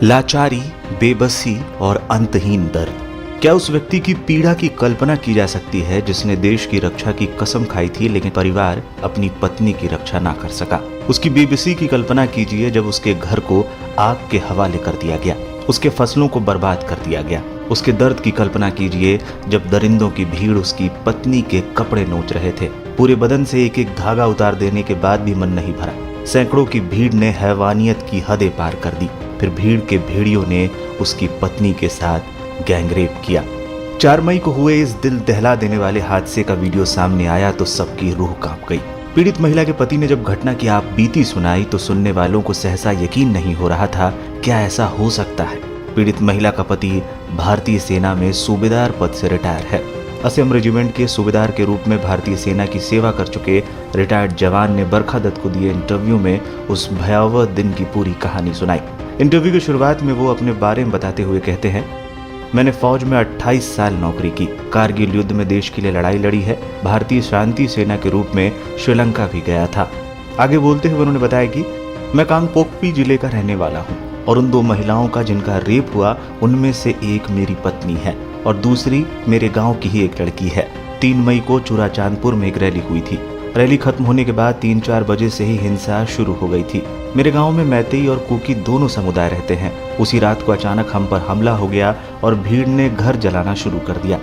लाचारी, बेबसी और अंतहीन दर्द। क्या उस व्यक्ति की पीड़ा की कल्पना की जा सकती है जिसने देश की रक्षा की कसम खाई थी लेकिन परिवार अपनी पत्नी की रक्षा ना कर सका। उसकी बेबसी की कल्पना कीजिए जब उसके घर को आग के हवाले कर दिया गया, उसके फसलों को बर्बाद कर दिया गया। उसके दर्द की कल्पना कीजिए जब दरिंदों की भीड़ उसकी पत्नी के कपड़े नोच रहे थे। पूरे बदन से एक एक धागा उतार देने के बाद भी मन नहीं भरा। सैकड़ों की भीड़ ने हैवानियत की हदें पार कर दी। फिर भीड़ के भेड़ियों ने उसकी पत्नी के साथ गैंगरेप किया। 4 मई को हुए इस दिल दहला देने वाले हादसे का वीडियो सामने आया तो सबकी रूह कांप गई। पीड़ित महिला के पति ने जब घटना की आप बीती सुनाई तो सुनने वालों को सहसा यकीन नहीं हो रहा था, क्या ऐसा हो सकता है। पीड़ित महिला का पति भारतीय सेना में सूबेदार पद से रिटायर है। असम रेजिमेंट के सूबेदार के रूप में भारतीय सेना की सेवा कर चुके रिटायर्ड जवान ने बरखा दत्त को दिए इंटरव्यू में उस भयावह दिन की पूरी कहानी सुनाई। इंटरव्यू की शुरुआत में वो अपने बारे में बताते हुए कहते हैं, मैंने फौज में 28 साल नौकरी की, कारगिल युद्ध में देश के लिए लड़ाई लड़ी है, भारतीय शांति सेना के रूप में श्रीलंका भी गया था। आगे बोलते हुए उन्होंने बताया कि मैं कांगपोकपी जिले का रहने वाला हूँ और उन 2 महिलाओं का जिनका रेप हुआ उनमें से एक मेरी पत्नी है और दूसरी मेरे गांव की ही एक लड़की है। 3 मई को चूराचांदपुर में एक रैली हुई थी। रैली खत्म होने के बाद 3-4 बजे से ही हिंसा शुरू हो गई थी। मेरे गांव में मैतेई और कुकी दोनों समुदाय रहते हैं। उसी रात को अचानक हम पर हमला हो गया और भीड़ ने घर जलाना शुरू कर दिया।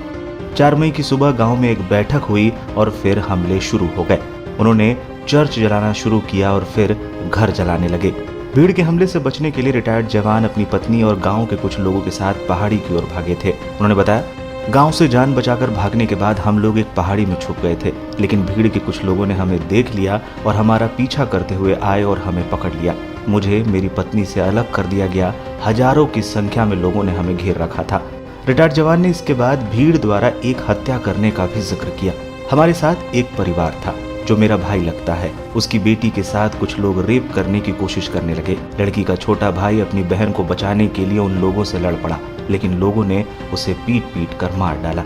4 मई की सुबह गांव में एक बैठक हुई और फिर हमले शुरू हो गए। उन्होंने चर्च जलाना शुरू किया और फिर घर जलाने लगे। भीड़ के हमले से बचने के लिए रिटायर्ड जवान अपनी पत्नी और गांव के कुछ लोगों के साथ पहाड़ी की ओर भागे थे। उन्होंने बताया, गांव से जान बचाकर भागने के बाद हम लोग एक पहाड़ी में छुप गए थे, लेकिन भीड़ के कुछ लोगों ने हमें देख लिया और हमारा पीछा करते हुए आए और हमें पकड़ लिया। मुझे मेरी पत्नी से अलग कर दिया गया। हजारों की संख्या में लोगों ने हमें घेर रखा था। रिटायर्ड जवान ने इसके बाद भीड़ द्वारा एक हत्या करने का भी जिक्र किया। हमारे साथ एक परिवार था जो मेरा भाई लगता है। उसकी बेटी के साथ कुछ लोग रेप करने की कोशिश करने लगे। लड़की का छोटा भाई अपनी बहन को बचाने के लिए उन लोगों से लड़ पड़ा, लेकिन लोगों ने उसे पीट पीट कर मार डाला।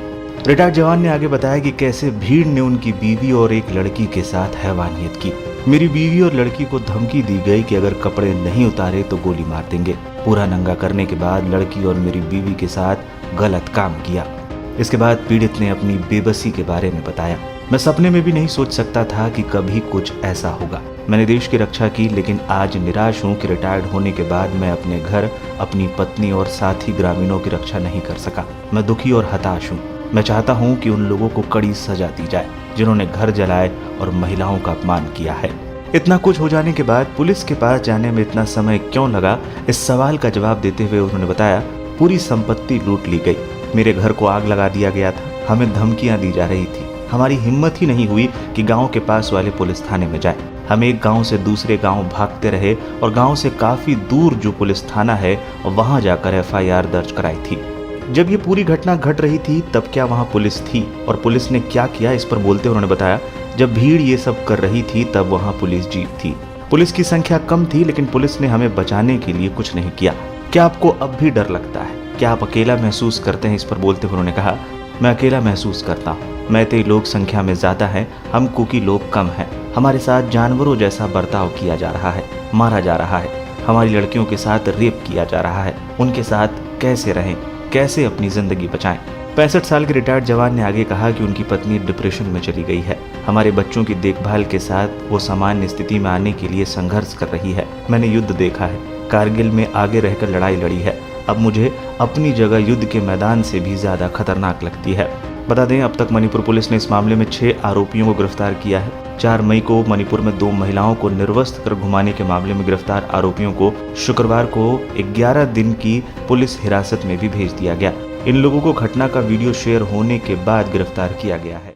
रिटायर्ड जवान ने आगे बताया कि कैसे भीड़ ने उनकी बीवी और एक लड़की के साथ हैवानियत की। मेरी बीवी और लड़की को धमकी दी गई कि अगर कपड़े नहीं उतारे तो गोली मार देंगे। पूरा नंगा करने के बाद लड़की और मेरी बीवी के साथ गलत काम किया। इसके बाद पीड़ित ने अपनी बेबसी के बारे में बताया, मैं सपने में भी नहीं सोच सकता था कि कभी कुछ ऐसा होगा। मैंने देश की रक्षा की, लेकिन आज निराश हूँ कि रिटायर्ड होने के बाद मैं अपने घर, अपनी पत्नी और साथी ग्रामीणों की रक्षा नहीं कर सका। मैं दुखी और हताश हूँ। मैं चाहता हूँ कि उन लोगों को कड़ी सजा दी जाए जिन्होंने घर जलाए और महिलाओं का अपमान किया है। इतना कुछ हो जाने के बाद पुलिस के पास जाने में इतना समय क्यों लगा, इस सवाल का जवाब देते हुए उन्होंने बताया, पूरी संपत्ति लूट ली गई। मेरे घर को आग लगा दिया गया था। हमें धमकियां दी जा रही थी। हमारी हिम्मत ही नहीं हुई कि गांव के पास वाले पुलिस थाने में जाए। हम एक गांव से दूसरे गांव भागते रहे और गांव से काफी दूर जो पुलिस थाना है वहां जाकर FIR दर्ज कराई थी। जब ये पूरी घटना घट रही थी तब क्या वहां पुलिस थी और पुलिस ने क्या किया, इस पर बोलते उन्होंने बताया, जब भीड़ ये सब कर रही थी तब वहां पुलिस जीप थी। पुलिस की संख्या कम थी, लेकिन पुलिस ने हमें बचाने के लिए कुछ नहीं किया। क्या आपको अब भी डर लगता है? क्या आप अकेला महसूस करते हैं? इस पर बोलते हुए उन्होंने कहा, मैं अकेला महसूस करता हूँ। मैतेई लोग संख्या में ज्यादा हैं, हम कुकी लोग कम हैं। हमारे साथ जानवरों जैसा बर्ताव किया जा रहा है, मारा जा रहा है। हमारी लड़कियों के साथ रेप किया जा रहा है। उनके साथ कैसे रहें, कैसे अपनी जिंदगी बचाएं? 65 साल के रिटायर्ड जवान ने आगे कहा कि उनकी पत्नी डिप्रेशन में चली गई है। हमारे बच्चों की देखभाल के साथ वो सामान्य स्थिति में आने के लिए संघर्ष कर रही है। मैंने युद्ध देखा है, कारगिल में आगे रहकर लड़ाई लड़ी है। अब मुझे अपनी जगह युद्ध के मैदान से भी ज्यादा खतरनाक लगती है। बता दें, अब तक मणिपुर पुलिस ने इस मामले में 6 आरोपियों को गिरफ्तार किया है। 4 मई को मणिपुर में 2 महिलाओं को निर्वस्त्र कर घुमाने के मामले में गिरफ्तार आरोपियों को शुक्रवार को 11 दिन की पुलिस हिरासत में भी भेज दिया गया। इन लोगों को घटना का वीडियो शेयर होने के बाद गिरफ्तार किया गया है।